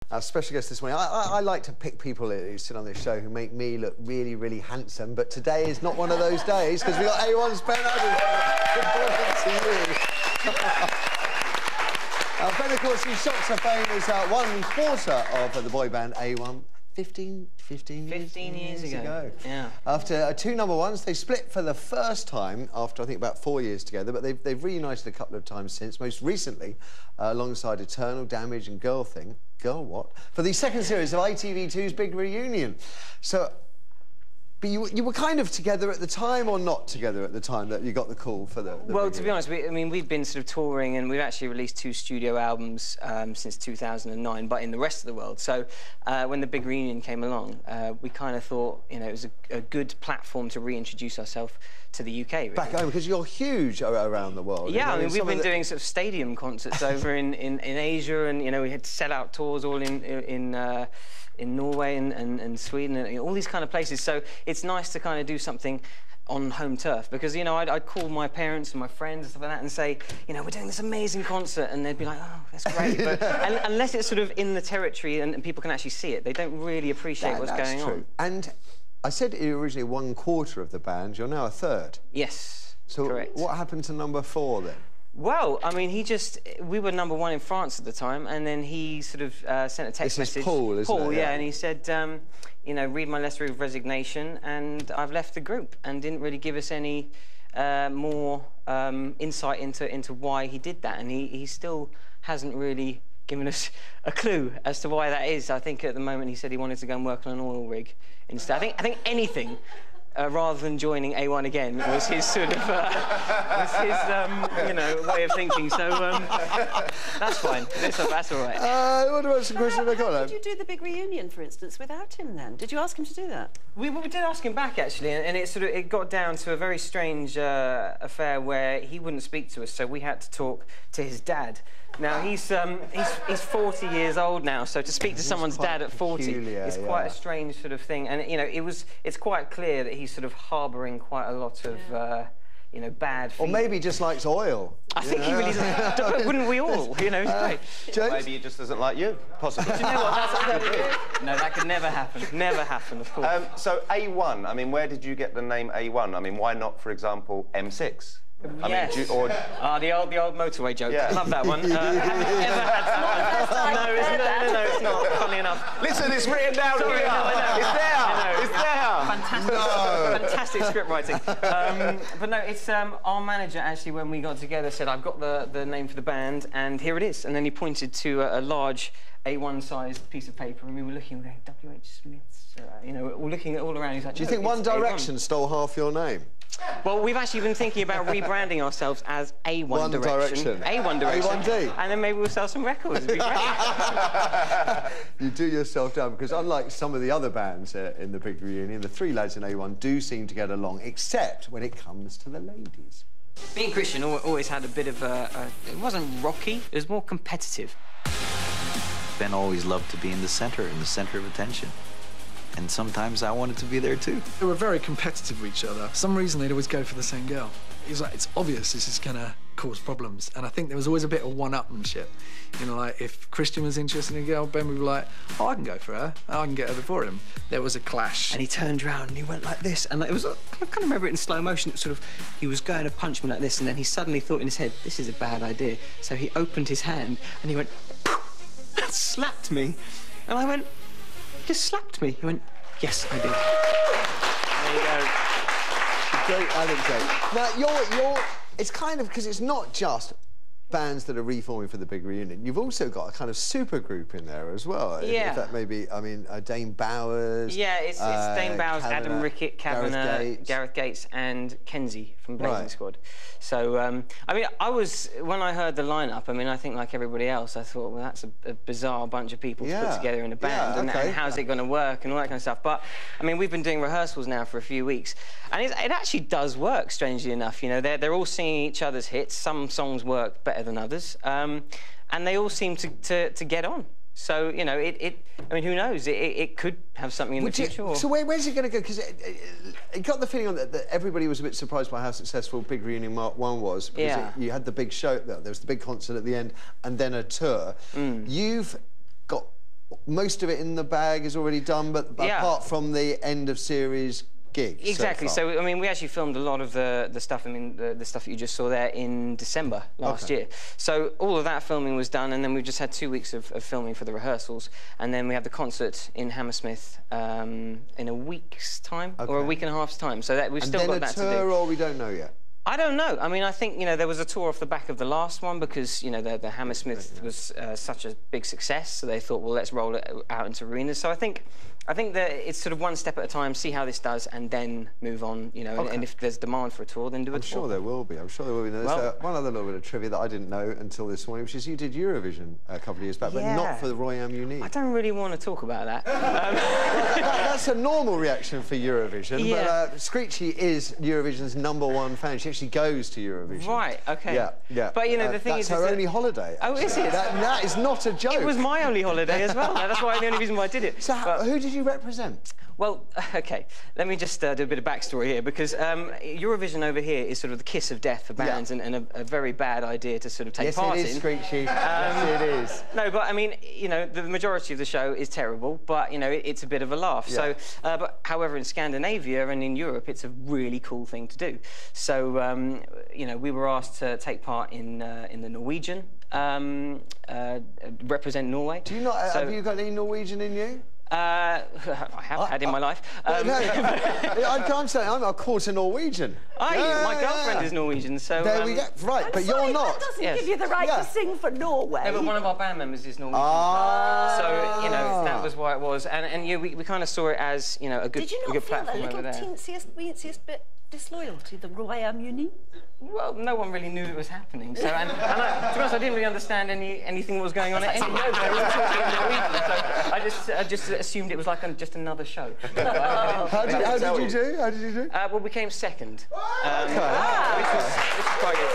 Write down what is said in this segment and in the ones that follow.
Our special guest this morning. I like to pick people who sit on this show who make me look really, really handsome, but today is not one of those days because we've got A1's Ben Adams. Good morning to you. Ben, of course, his Shots of Fame is 1/4 of the boy band A1. 15 years ago. Yeah. After 2 #1s, they split for the first time after, I think, about 4 years together, but they've reunited a couple of times since, most recently alongside Eternal, Damage and Girl Thing. Girl what? For the second series of ITV2's Big Reunion. So, but you were kind of together at the time or not together at the time that you got the call for the well, to be honest, I mean, we've been sort of touring and we've actually released 2 studio albums since 2009, but in the rest of the world. So when the Big Reunion came along, we kind of thought, you know, it was a good platform to reintroduce ourselves to the UK. Really. Back home, because you're huge around the world. Yeah, I mean, we've been doing sort of stadium concerts over in Asia, and, you know, we had sell-out tours all in Norway and Sweden and all these kind of places. So it's nice to kind of do something on home turf, because, you know, I'd call my parents and my friends and stuff like that and say, you know, we're doing this amazing concert, and they'd be like, oh, that's great. But unless it's sort of in the territory and people can actually see it, they don't really appreciate what's going on. And I said you were originally 1/4 of the band. You're now a third. Yes, so correct. What happened to #4 then? Well, I mean, we were #1 in France at the time, and then he sort of sent a text message. This is Paul, isn't it? Paul, yeah, and he said, you know, read my letter of resignation, and I've left the group, and didn't really give us any more insight into why he did that, and he still hasn't really given us a clue as to why that is. I think at the moment he said he wanted to go and work on an oil rig instead. I think anything. Rather than joining A1 again, was his sort of, you know, way of thinking. So that's fine. That's all right. What about some questions? How did you do the Big Reunion, for instance, without him? Then did you ask him to do that? We did ask him back, actually, and it got down to a very strange affair where he wouldn't speak to us, so we had to talk to his dad. Now he's 40 years old now, so to speak to someone's dad at 40 is quite a strange sort of thing. And, you know, it's quite clear that he's sort of harbouring quite a lot of you know, bad feelings. Or maybe he just likes oil. I think he really does. Wouldn't we all? You know, maybe he just doesn't like you, possibly. Do you know what? No, that could never happen. Never happen, of course. So A1, I mean, where did you get the name A1? I mean, why not, for example, M6? Yes. I mean, the old motorway joke. Yeah. I love that one. Have you ever had... No, it's not. Funny enough. Listen, it's written down here. It's there. It's there. Fantastic script writing. But no, it's our manager actually, when we got together, said, I've got the name for the band, and here it is. And then he pointed to a large A1-sized piece of paper, and we were looking, going, W.H. Smith's, you know, we're looking all around. He's like, do you think One Direction stole half your name? Well, we've actually been thinking about rebranding ourselves as A1 Direction. A1 Direction. A1D. And then maybe we'll sell some records. It'd be great. You do yourself down, because unlike some of the other bands in the Big Reunion, the 3 lads in A1 do seem to get along, except when it comes to the ladies. Being Christian always had a bit of it wasn't rocky, it was more competitive. Ben always loved to be in the center of attention. And sometimes I wanted to be there too. They were very competitive with each other. For some reason, they'd always go for the same girl. It was like, it's obvious this is gonna cause problems. And I think there was always a bit of one-upmanship. You know, like, if Christian was interested in a girl, Ben would be like, oh, I can go for her. I can get her before him. There was a clash. And he turned around and he went like this. And it was, I kind of remember it in slow motion. It was sort of, he was going to punch me like this, and then he suddenly thought in his head, this is a bad idea. So he opened his hand and he went, and slapped me. And I went, he just slapped me. He went, yes, I did. There you go. Great anecdote. Now, it's kind of, because it's not just bands that are reforming for the Big Reunion. You've also got a kind of super group in there as well. Yeah. If that may be, I mean, Dane Bowers. Yeah, it's Dane Bowers, Adam Rickett, Kavanagh, Gareth Gates, and Kenzie from Blazing Squad. So, I mean, when I heard the lineup, I mean, I think like everybody else, I thought, well, that's a bizarre bunch of people to put together in a band, and how's it going to work and all that kind of stuff. But, I mean, we've been doing rehearsals now for a few weeks, and it actually does work, strangely enough. You know, they're all singing each other's hits. Some songs work better than others, and they all seem to get on. So, you know, I mean, who knows? It could have something in the future. So where's it going to go? Because it got the feeling that everybody was a bit surprised by how successful Big Reunion Mark 1 was. Because you had the big show, there was the big concert at the end, and then a tour. You've got most of it in the bag is already done, but Yeah. apart from the end of series gigs. Exactly. So, far. So I mean, we actually filmed a lot of the stuff. I mean, the stuff that you just saw there in December last year. So all of that filming was done, and then we've just had 2 weeks of filming for the rehearsals, and then we have the concert in Hammersmith in a week's time or a week and a half's time. So that we've and still then got a that tour, to do. or we don't know yet. I don't know. I mean, I think, you know, there was a tour off the back of the last one because, you know, the Hammersmith was such a big success, so they thought, well, let's roll it out into arenas. So I think that it's sort of one step at a time, see how this does, and then move on, you know, and if there's demand for a tour, then do a tour. I'm sure there will be. I'm sure there will be. There's one other little bit of trivia that I didn't know until this morning, which is you did Eurovision a couple of years back, but not for the Royam Unique. I don't really want to talk about that. That's a normal reaction for Eurovision, but Screechy is Eurovision's #1 fan. She actually goes to Eurovision. Right, OK. Yeah. But, you know, the thing that's is... her only holiday. Oh, is it? That is not a joke. It was my only holiday as well. That's why the only reason why I did it. So who did you represent? Well, OK, let me just do a bit of backstory here, because Eurovision over here is sort of the kiss of death for bands and a very bad idea to sort of take part in. Yes, it is, Screechy. Yes, it is. No, but I mean, you know, the majority of the show is terrible, but, you know, it's a bit of a laugh. So, but however, in Scandinavia and in Europe, it's a really cool thing to do. So, you know, we were asked to take part in the Norwegian, represent Norway. Do you not, have you got any Norwegian in you? I have had in my life. I'm saying I'm a quarter Norwegian. My girlfriend is Norwegian, so... There we go. Right, but you're not. That doesn't give you the right to sing for Norway. No, but one of our band members is Norwegian. So, you know, that was why it was. And yeah, we kind of saw it as, you know, a good platform over there. Did you not feel a little teensiest bit disloyalty, the Royam Unique? Well, no one really knew it was happening. So, and to be honest, I didn't really understand anything that was going on anyway. I was talking in Norwegian, so I just assumed it was like just another show. How did you do? Well, we came second. Which was quite good.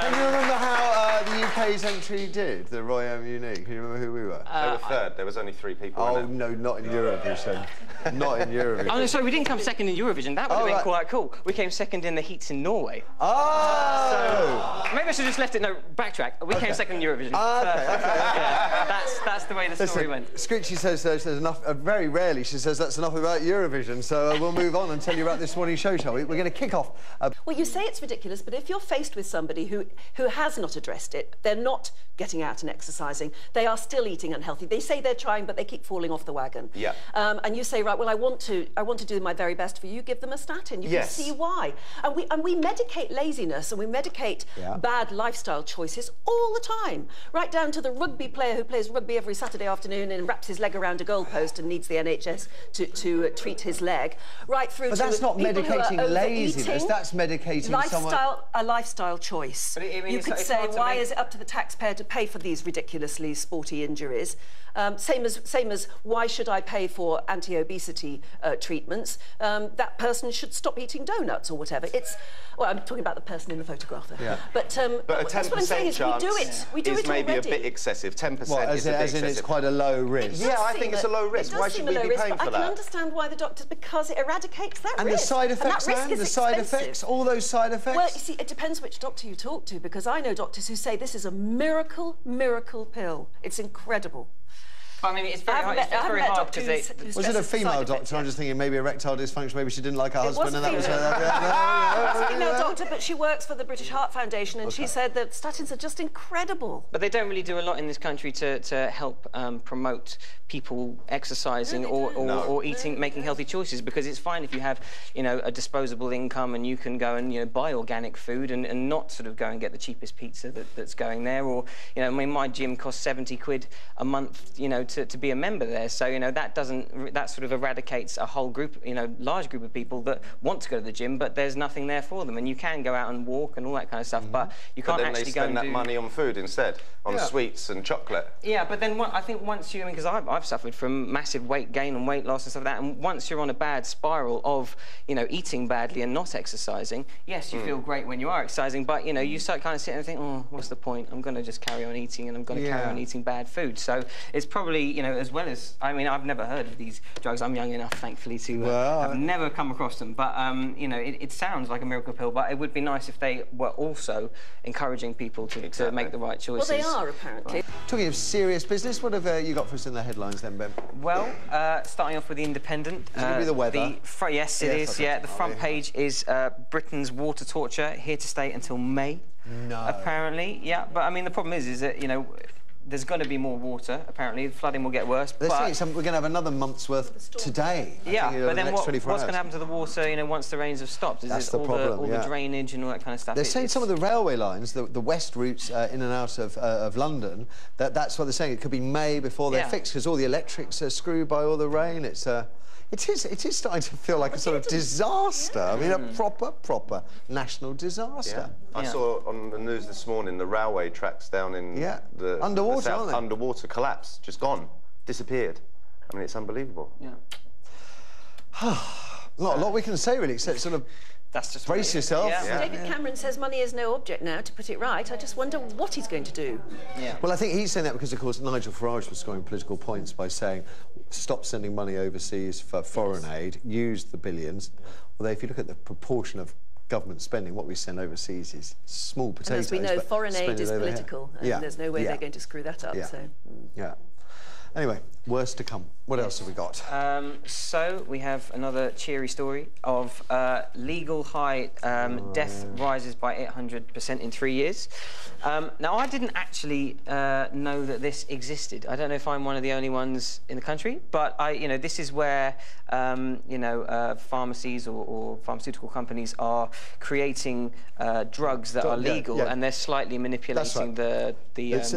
Can you remember how the UK's entry did, the Royam Unique? Can you remember who we were? They were third. There was only 3 people in it. No, not in Eurovision. Not in Eurovision. Oh, no, sorry, we didn't come second in Eurovision. That would have been quite cool. We came second in the heats in Norway. Oh! So, maybe I should have just left it. No, backtrack. We came second in Eurovision. That's the way the story went. Screechy says there's enough. Very rarely she says that's enough about Eurovision. So we'll move on and tell you about this morning's show, shall we? We're going to kick off. Well, you say it's ridiculous, but if you're faced with somebody who has not addressed it, they're not getting out and exercising, they are still eating unhealthy. They say they're trying, but they keep falling off the wagon. Yeah. And you say, right, well, I want to do my very best for you. Give them a statin. You can see why. And we medicate laziness and we medicate bad lifestyle choices all the time, right down to the rugby player who plays rugby every Saturday afternoon and wraps his leg around a goalpost and needs the NHS to treat his leg, right through to that's not people medicating who are laziness. overeating. That's medicating someone. A lifestyle choice. But I mean, you could say, why is it up to the taxpayer to pay for these ridiculously sporty injuries? Same as why should I pay for anti-obesity treatments? That person should stop eating donuts or whatever. Well, I'm talking about the person in the photograph there. Yeah. But a that's what I'm saying 10% is chance we do it maybe already. a bit excessive. 10% is a bit As in excessive. it's quite a low risk. Yeah, I think it's a low risk. Why should we be paying for I that? can understand why the doctors, because it eradicates that And risk. the side effects, and that risk is the side expensive. effects, all those side effects. Well, you see, it depends which doctor you talk to, because I know doctors who say this is a miracle pill. It's incredible. I mean, it's very hard because Was it a female doctor? I'm just thinking maybe erectile dysfunction, maybe she didn't like her husband and that was... It was a female doctor, but she works for the British Heart Foundation, and she said that statins are just incredible. But they don't really do a lot in this country to help promote people exercising or eating, making healthy choices, because it's fine if you have, you know, a disposable income and you can go and, you know, buy organic food and not sort of go and get the cheapest pizza that's going there, or, you know, I mean, my gym costs 70 quid a month, you know, to be a member there. So, you know, that sort of eradicates a whole group, you know, large group of people that want to go to the gym, but there's nothing there for them. And you can go out and walk and all that kind of stuff, but you can't actually go and do... But then they spend that money on food instead, on sweets and chocolate. Yeah, but then I think once you... I mean, because I've suffered from massive weight gain and weight loss and stuff like that, and once you're on a bad spiral of, you know, eating badly and not exercising, yes, you feel great when you are exercising, but, you know, you start kind of sitting and think, oh, what's the point? I'm going to just carry on eating and I'm going to carry on eating bad food. So it's probably probably, you know, as well as, I mean, I've never heard of these drugs. I'm young enough, thankfully, to have never come across them. But, you know, it sounds like a miracle pill, but it would be nice if they were also encouraging people to make the right choices. Well, they are, apparently. Talking of serious business, what have you got for us in the headlines then, Ben? Well, starting off with The Independent. Is it going to be the weather? Yes, it is, yeah. The front page is Britain's water torture, here to stay until May. No. Apparently, yeah. But, I mean, the problem is that, you know, there's going to be more water, apparently. The flooding will get worse. They're saying we're going to have another month's worth today. Yeah, but then what's going to hours. happen to the water, you know, once the rains have stopped? Is That's this the all problem, the drainage and all that kind of stuff? They're saying some of the railway lines, the west routes in and out of London, that's what they're saying. It could be May before they're fixed, because all the electrics are screwed by all the rain. It is starting to feel like a sort of disaster. I mean, a proper national disaster. I saw on the news this morning the railway tracks down in the underwater, south, aren't they? Underwater collapsed, just gone, disappeared. I mean, it's unbelievable. Yeah. Not a lot we can say really, except sort of that's just brace yourself. Yeah. David Cameron says money is no object now, to put it right. I just wonder what he's going to do. Yeah. Well, I think he's saying that because, of course, Nigel Farage was scoring political points by saying, stop sending money overseas for foreign aid, use the billions. Although, if you look at the proportion of government spending, what we send overseas is small potatoes. And as we know, foreign aid is political, and there's no way they're going to screw that up. So. Yeah. Anyway, worse to come. What else have we got? So we have another cheery story of legal high death rises by 800% in 3 years. Now, I didn't actually know that this existed. I don't know if I'm one of the only ones in the country, but you know, this is where pharmacies or pharmaceutical companies are creating drugs that are legal, and they're slightly manipulating the. It's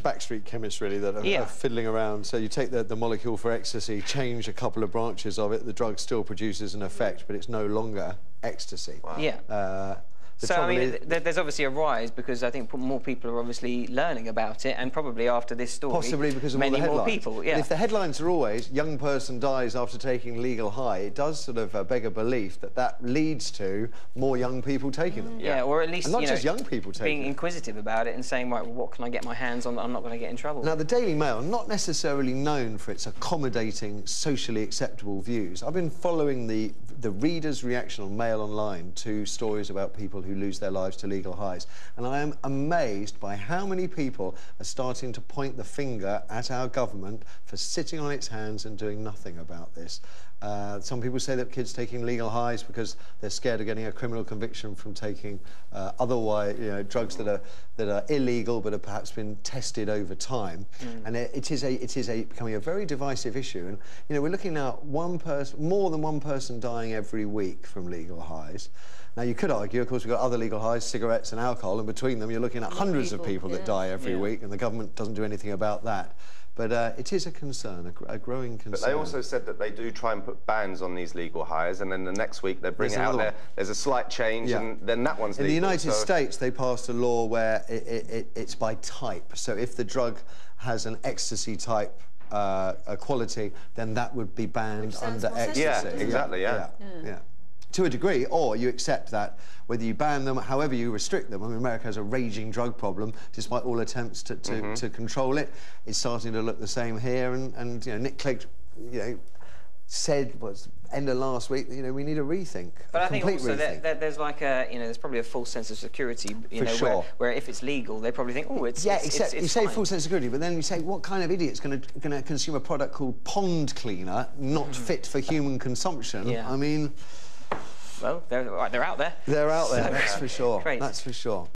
backstreet chemists really that are fiddling around. So you take the molecule for ecstasy, change a couple of branches of it, the drug still produces an effect, but it's no longer ecstasy. Wow. Yeah. So, I mean, there's obviously a rise because I think more people are obviously learning about it, and probably after this story, possibly because of many all the more headlines. people. Yeah. But if the headlines are always "young person dies after taking legal high," it does sort of beg a belief that leads to more young people taking them. Yeah, or at least and not just young people taking being inquisitive about it and saying, right, well, what can I get my hands on that I'm not going to get in trouble? Now, the Daily Mail, not necessarily known for its accommodating, socially acceptable views. I've been following the reader's reaction on Mail Online to stories about people who lose their lives to legal highs, and I am amazed by how many people are starting to point the finger at our government for sitting on its hands and doing nothing about this. Some people say that kids taking legal highs because they're scared of getting a criminal conviction from taking otherwise, drugs that are illegal but have perhaps been tested over time. And it is becoming a very divisive issue. And we're looking now at more than one person dying every week from legal highs. Now, you could argue, of course, we've got other legal highs, cigarettes and alcohol, and between them you're looking at hundreds of people that die every week, and the government doesn't do anything about that. But it is a concern, a growing concern. But they also said that they do try and put bans on these legal highs, and then the next week they bring it out there. There's a slight change, and then that one's legal. In the United States, they passed a law where it's by type. So if the drug has an ecstasy type quality, then that would be banned under ecstasy. Yeah, exactly, yeah. To a degree, or you accept that whether you ban them, however you restrict them. I mean, America has a raging drug problem, despite all attempts to control it. It's starting to look the same here, and Nick Clegg, said end of last week, we need a rethink. But I think also there's like there's probably a false sense of security, where if it's legal, they probably think, oh, it's except it's you say fine. Full sense of security, but then you say, what kind of idiot's going to consume a product called pond cleaner, not fit for human consumption? Yeah. I mean. Well, they're out there. They're out there, that's for sure. Great. That's for sure.